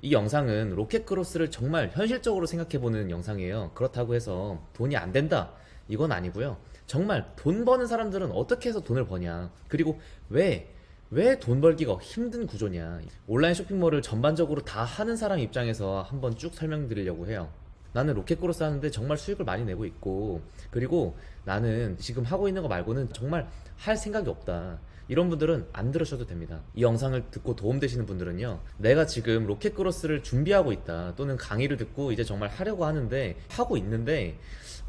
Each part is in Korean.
이 영상은 로켓크로스를 정말 현실적으로 생각해보는 영상이에요. 그렇다고 해서 돈이 안 된다, 이건 아니고요. 정말 돈 버는 사람들은 어떻게 해서 돈을 버냐, 그리고 왜 돈 벌기가 힘든 구조냐, 온라인 쇼핑몰을 전반적으로 다 하는 사람 입장에서 한번 쭉 설명드리려고 해요. 나는 로켓크로스 하는데 정말 수익을 많이 내고 있고, 그리고 나는 지금 하고 있는 거 말고는 정말 할 생각이 없다, 이런 분들은 안 들으셔도 됩니다. 이 영상을 듣고 도움되시는 분들은요, 내가 지금 로켓크로스를 준비하고 있다, 또는 강의를 듣고 이제 정말 하려고 하는데 하고 있는데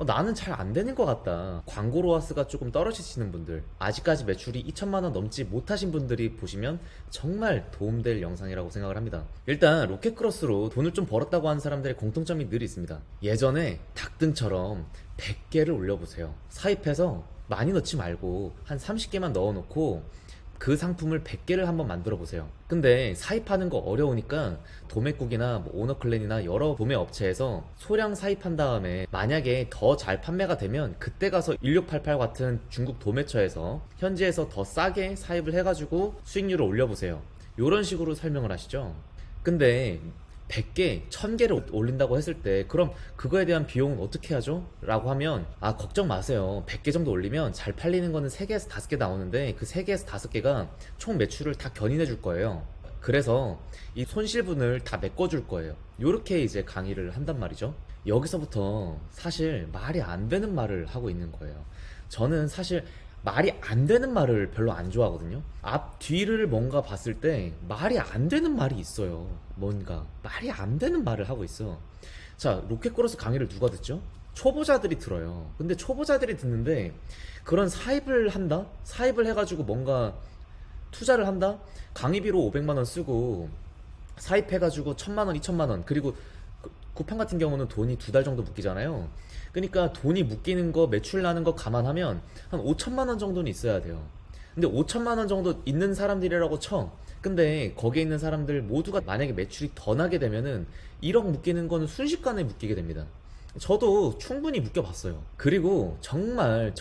나는 잘 안 되는 것 같다, 광고 로아스가 조금 떨어지시는 분들, 아직까지 매출이 2천만 원 넘지 못하신 분들이 보시면 정말 도움될 영상이라고 생각을 합니다. 일단 로켓크로스로 돈을 좀 벌었다고 하는 사람들의 공통점이 늘 있습니다. 예전에 닭등처럼 100개를 올려보세요. 사입해서 많이 넣지 말고 한 30개만 넣어놓고 그 상품을 100개를 한번 만들어 보세요. 근데 사입하는 거 어려우니까 도매국이나 뭐 오너클랜이나 여러 도매 업체에서 소량 사입한 다음에 만약에 더 잘 판매가 되면 그때 가서 1688 같은 중국 도매처에서 현지에서 더 싸게 사입을 해가지고 수익률을 올려보세요. 이런 식으로 설명을 하시죠. 근데 100개, 1000개를 올린다고 했을 때 그럼 그거에 대한 비용은 어떻게 하죠? 라고 하면 걱정 마세요. 100개 정도 올리면 잘 팔리는 거는 3개에서 5개 나오는데 그 3개에서 5개가 총 매출을 다 견인해 줄 거예요. 그래서 이 손실분을 다 메꿔줄 거예요. 요렇게 이제 강의를 한단 말이죠. 여기서부터 사실 말이 안 되는 말을 하고 있는 거예요. 저는 사실 말이 안 되는 말을 별로 안 좋아하거든요. 앞 뒤를 뭔가 봤을 때 말이 안 되는 말이 있어요. 뭔가 말이 안 되는 말을 하고 있어. 자, 로켓크로스 강의를 누가 듣죠? 초보자들이 들어요. 근데 초보자들이 듣는데 그런 사입을 한다? 사입을 해가지고 뭔가 투자를 한다? 강의비로 500만 원 쓰고 사입해가지고 1000만 원, 2000만 원, 그리고 쿠팡 같은 경우는 돈이 2달 정도 묶이잖아요. 그러니까 돈이 묶이는 거, 매출 나는 거 감안하면 한 5천만 원 정도는 있어야 돼요. 근데 5천만 원 정도 있는 사람들이라고 쳐. 근데 거기에 있는 사람들 모두가 만약에 매출이 더 나게 되면은 1억 묶이는 거는 순식간에 묶이게 됩니다. 저도 충분히 묶여봤어요. 그리고 정말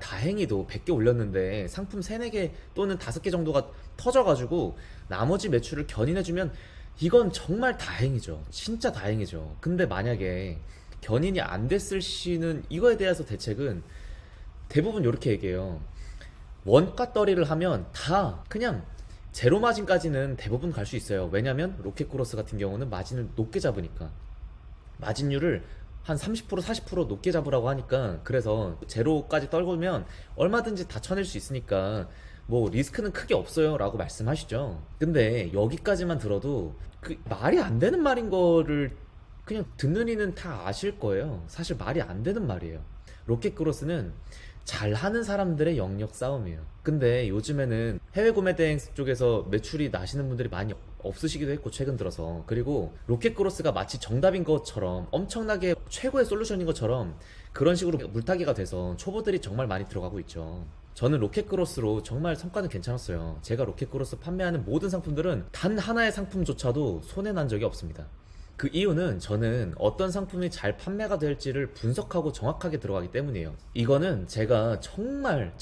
다행히도 100개 올렸는데 상품 3, 4개 또는 5개 정도가 터져가지고 나머지 매출을 견인해주면 이건 정말 다행이죠. 진짜 다행이죠. 근데 만약에 견인이 안 됐을 시는 이거에 대해서 대책은 대부분 이렇게 얘기해요. 원가 떨이를 하면 다 그냥 제로 마진까지는 대부분 갈 수 있어요. 왜냐면 로켓크로스 같은 경우는 마진을 높게 잡으니까. 마진율을 한 30% 40% 높게 잡으라고 하니까, 그래서 제로까지 떨구면 얼마든지 다 쳐낼 수 있으니까 뭐 리스크는 크게 없어요 라고 말씀하시죠. 근데 여기까지만 들어도 그 말이 안 되는 말인 거를 그냥 듣는 이는 다 아실 거예요. 사실 말이 안 되는 말이에요. 로켓크로스는 잘하는 사람들의 영역 싸움이에요. 근데 요즘에는 해외 구매 대행 쪽에서 매출이 나시는 분들이 많이 없으시기도 했고, 최근 들어서. 그리고 로켓크로스가 마치 정답인 것처럼, 엄청나게 최고의 솔루션인 것처럼 그런 식으로 물타기가 돼서 초보들이 정말 많이 들어가고 있죠. 저는 로켓크로스로 정말 성과는 괜찮았어요. 제가 로켓크로스 판매하는 모든 상품들은 단 하나의 상품조차도 손해난 적이 없습니다. 그 이유는 저는 어떤 상품이 잘 판매가 될지를 분석하고 정확하게 들어가기 때문이에요. 이거는 제가 정말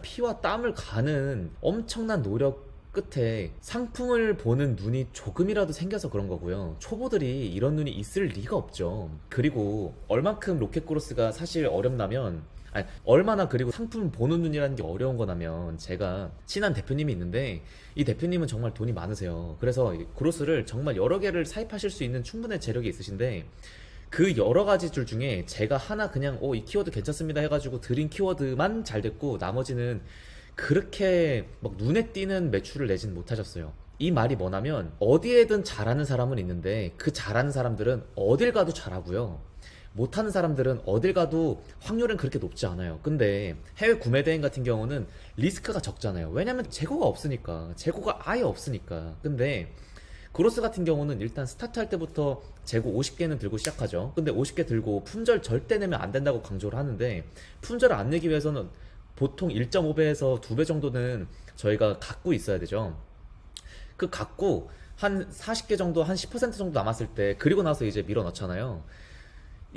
피와 땀을 가는 엄청난 노력 끝에 상품을 보는 눈이 조금이라도 생겨서 그런 거고요. 초보들이 이런 눈이 있을 리가 없죠. 그리고 얼만큼 로켓크로스가 사실 어렵냐면, 얼마나, 그리고 상품 보는 눈이라는 게 어려운 거냐면, 제가 친한 대표님이 있는데 이 대표님은 정말 돈이 많으세요. 그래서 이 크로스를 정말 여러 개를 사입하실 수 있는 충분한 재력이 있으신데, 그 여러 가지 줄 중에 제가 하나 그냥 이 키워드 괜찮습니다 해가지고 드린 키워드만 잘 됐고, 나머지는 그렇게 막 눈에 띄는 매출을 내진 못하셨어요. 이 말이 뭐냐면, 어디에든 잘하는 사람은 있는데 그 잘하는 사람들은 어딜 가도 잘하고요, 못하는 사람들은 어딜 가도 확률은 그렇게 높지 않아요. 근데 해외 구매 대행 같은 경우는 리스크가 적잖아요. 왜냐면 재고가 없으니까. 재고가 아예 없으니까. 근데 그로스 같은 경우는 일단 스타트할 때부터 재고 50개는 들고 시작하죠. 근데 50개 들고 품절 절대 내면 안 된다고 강조를 하는데, 품절을 안 내기 위해서는 보통 1.5배에서 2배 정도는 저희가 갖고 있어야 되죠. 그 갖고 한 40개 정도, 한 10% 정도 남았을 때, 그리고 나서 이제 밀어 넣잖아요.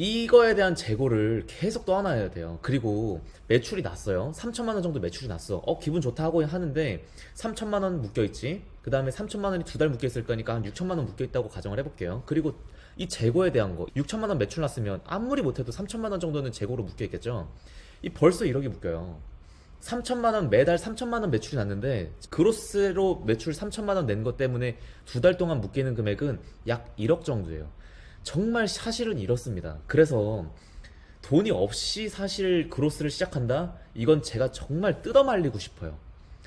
이거에 대한 재고를 계속 떠안아야 돼요. 그리고 매출이 났어요. 3천만 원 정도 매출이 났어. 기분 좋다 하고 하는데 3천만 원 묶여 있지. 그 다음에 3천만 원이 두 달 묶여 있을 거니까 한 6천만 원 묶여 있다고 가정을 해볼게요. 그리고 이 재고에 대한 거 6천만 원 매출 났으면 아무리 못해도 3천만 원 정도는 재고로 묶여 있겠죠. 이 벌써 1억이 묶여요. 3천만 원 매달 3천만 원 매출이 났는데 그로스로 매출 3천만 원 낸 것 때문에 두 달 동안 묶이는 금액은 약 1억 정도예요. 정말 사실은 이렇습니다. 그래서 돈이 없이 사실 그로스를 시작한다? 이건 제가 정말 뜯어말리고 싶어요.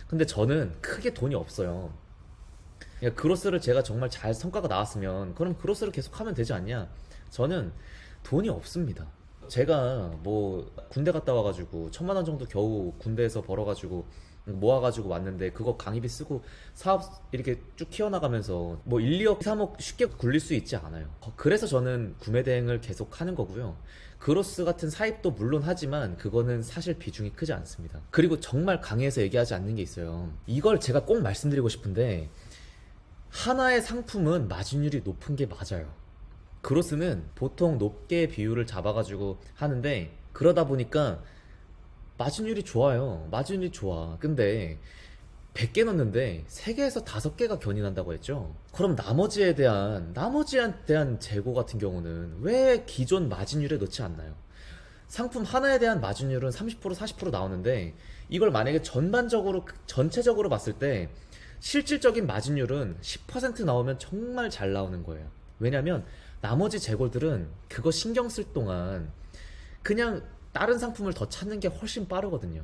근데 저는 크게 돈이 없어요. 그러니까 그로스를 제가 정말 잘 성과가 나왔으면 그럼 그로스를 계속 하면 되지 않냐? 저는 돈이 없습니다. 제가 뭐 군대 갔다 와가지고 1,000만 원 정도 겨우 군대에서 벌어가지고 모아가지고 왔는데 그거 강의비 쓰고 사업 이렇게 쭉 키워나가면서 뭐 1, 2억, 3억 쉽게 굴릴 수 있지 않아요. 그래서 저는 구매 대행을 계속 하는 거고요. 그로스 같은 사입도 물론 하지만 그거는 사실 비중이 크지 않습니다. 그리고 정말 강의에서 얘기하지 않는 게 있어요. 이걸 제가 꼭 말씀드리고 싶은데 하나의 상품은 마진율이 높은 게 맞아요. 그로스는 보통 높게 비율을 잡아가지고 하는데 그러다 보니까 마진율이 좋아요. 마진율이 좋아. 근데 100개 넣는데 3개에서 5개가 견인한다고 했죠. 그럼 나머지에 대한 재고 같은 경우는 왜 기존 마진율에 넣지 않나요? 상품 하나에 대한 마진율은 30% 40% 나오는데 이걸 만약에 전체적으로 봤을 때 실질적인 마진율은 10% 나오면 정말 잘 나오는 거예요. 왜냐면 나머지 재고들은 그거 신경 쓸 동안 그냥 다른 상품을 더 찾는 게 훨씬 빠르거든요.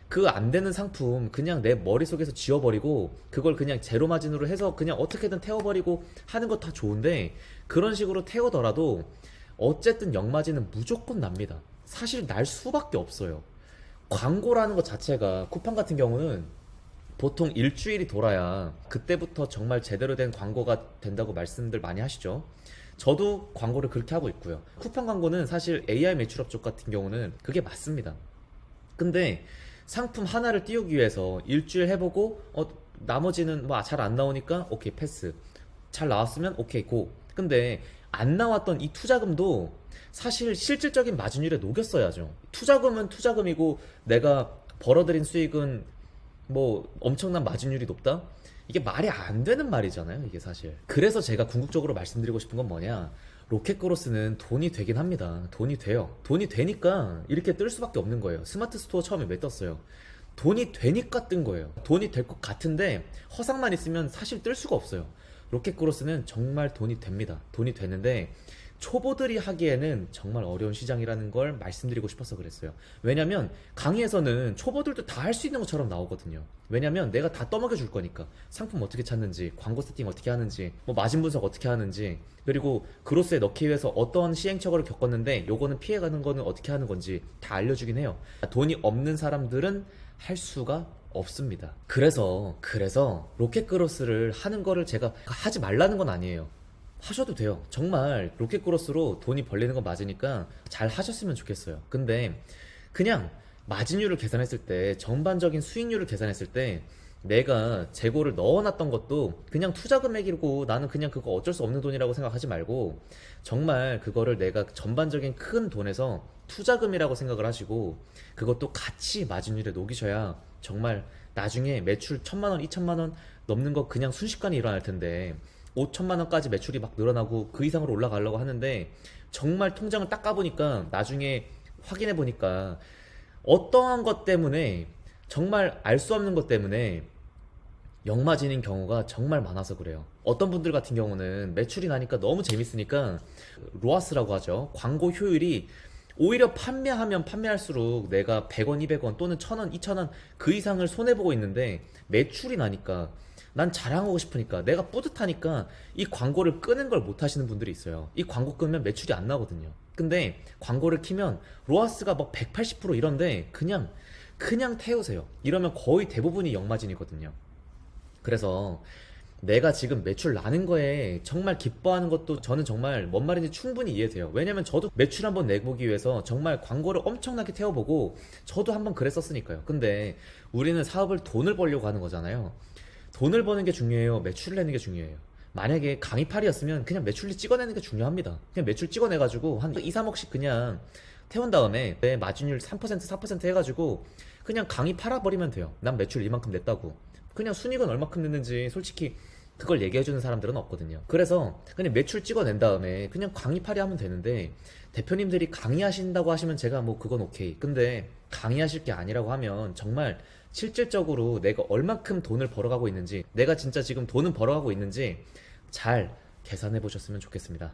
그 안 되는 상품 그냥 내 머릿속에서 지워버리고 그걸 그냥 제로 마진으로 해서 그냥 어떻게든 태워버리고 하는 거 다 좋은데 그런 식으로 태우더라도 어쨌든 역마진은 무조건 납니다. 사실 날 수밖에 없어요. 광고라는 것 자체가 쿠팡 같은 경우는 보통 일주일이 돌아야 그때부터 정말 제대로 된 광고가 된다고 말씀들 많이 하시죠. 저도 광고를 그렇게 하고 있고요. 쿠팡 광고는 사실 AI 매출업 쪽 같은 경우는 그게 맞습니다. 근데 상품 하나를 띄우기 위해서 일주일 해보고 나머지는 뭐 잘 안 나오니까 오케이 패스. 잘 나왔으면 오케이 고. 근데 안 나왔던 이 투자금도 사실 실질적인 마진율에 녹였어야죠. 투자금은 투자금이고 내가 벌어들인 수익은 뭐 엄청난 마진율이 높다? 이게 말이 안 되는 말이잖아요, 이게 사실. 그래서 제가 궁극적으로 말씀드리고 싶은 건 뭐냐? 로켓그로스는 돈이 되긴 합니다. 돈이 돼요. 돈이 되니까 이렇게 뜰 수밖에 없는 거예요. 스마트 스토어 처음에 왜 떴어요? 돈이 되니까 뜬 거예요. 돈이 될 것 같은데 허상만 있으면 사실 뜰 수가 없어요. 로켓그로스는 정말 돈이 됩니다. 돈이 되는데 초보들이 하기에는 정말 어려운 시장이라는 걸 말씀드리고 싶어서 그랬어요. 왜냐면 강의에서는 초보들도 다 할 수 있는 것처럼 나오거든요. 왜냐면 내가 다 떠먹여 줄 거니까. 상품 어떻게 찾는지, 광고 세팅 어떻게 하는지, 뭐 마진 분석 어떻게 하는지, 그리고 그로스에 넣기 위해서 어떤 시행착오를 겪었는데 요거는 피해가는 거는 어떻게 하는 건지 다 알려주긴 해요. 돈이 없는 사람들은 할 수가 없습니다. 그래서 로켓그로스를 하는 거를 제가 하지 말라는 건 아니에요. 하셔도 돼요. 정말 로켓그로스로 돈이 벌리는 건 맞으니까 잘 하셨으면 좋겠어요. 근데 그냥 마진율을 계산했을 때, 전반적인 수익률을 계산했을 때 내가 재고를 넣어놨던 것도 그냥 투자 금액이고 나는 그냥 그거 어쩔 수 없는 돈이라고 생각하지 말고 정말 그거를 내가 전반적인 큰 돈에서 투자금이라고 생각을 하시고 그것도 같이 마진율에 녹이셔야 정말 나중에 매출 1,000만 원, 2,000만 원 넘는 거 그냥 순식간에 일어날 텐데 5천만 원까지 매출이 막 늘어나고 그 이상으로 올라가려고 하는데 정말 통장을 딱 까보니까 나중에 확인해 보니까 어떠한 것 때문에 정말 알 수 없는 것 때문에 역마진인 경우가 정말 많아서 그래요. 어떤 분들 같은 경우는 매출이 나니까 너무 재밌으니까 로아스라고 하죠. 광고 효율이 오히려 판매하면 판매할수록 내가 100원, 200원 또는 1,000원, 2,000원 그 이상을 손해보고 있는데 매출이 나니까 난 자랑하고 싶으니까 내가 뿌듯하니까 이 광고를 끄는 걸 못 하시는 분들이 있어요. 이 광고 끄면 매출이 안 나거든요. 근데 광고를 키면 로아스가 막 180% 이런데 그냥 태우세요. 이러면 거의 대부분이 역마진이거든요. 그래서 내가 지금 매출 나는 거에 정말 기뻐하는 것도 저는 정말 뭔 말인지 충분히 이해돼요. 왜냐면 저도 매출 한번 내보기 위해서 정말 광고를 엄청나게 태워보고 저도 한번 그랬었으니까요. 근데 우리는 사업을 돈을 벌려고 하는 거잖아요. 돈을 버는 게 중요해요? 매출을 내는 게 중요해요? 만약에 강의팔이었으면 그냥 매출리 찍어내는 게 중요합니다. 그냥 매출 찍어내가지고 한 2, 3억씩 그냥 태운 다음에 내 마진율 3%, 4% 해가지고 그냥 강의 팔아버리면 돼요. 난 매출 이만큼 냈다고. 그냥 순이익은 얼마큼 냈는지 솔직히 그걸 얘기해주는 사람들은 없거든요. 그래서 그냥 매출 찍어낸 다음에 그냥 강의팔이 하면 되는데, 대표님들이 강의하신다고 하시면 제가 뭐 그건 오케이. 근데 강의하실 게 아니라고 하면 정말 실질적으로 내가 얼만큼 돈을 벌어가고 있는지, 내가 진짜 지금 돈은 벌어가고 있는지 잘 계산해 보셨으면 좋겠습니다.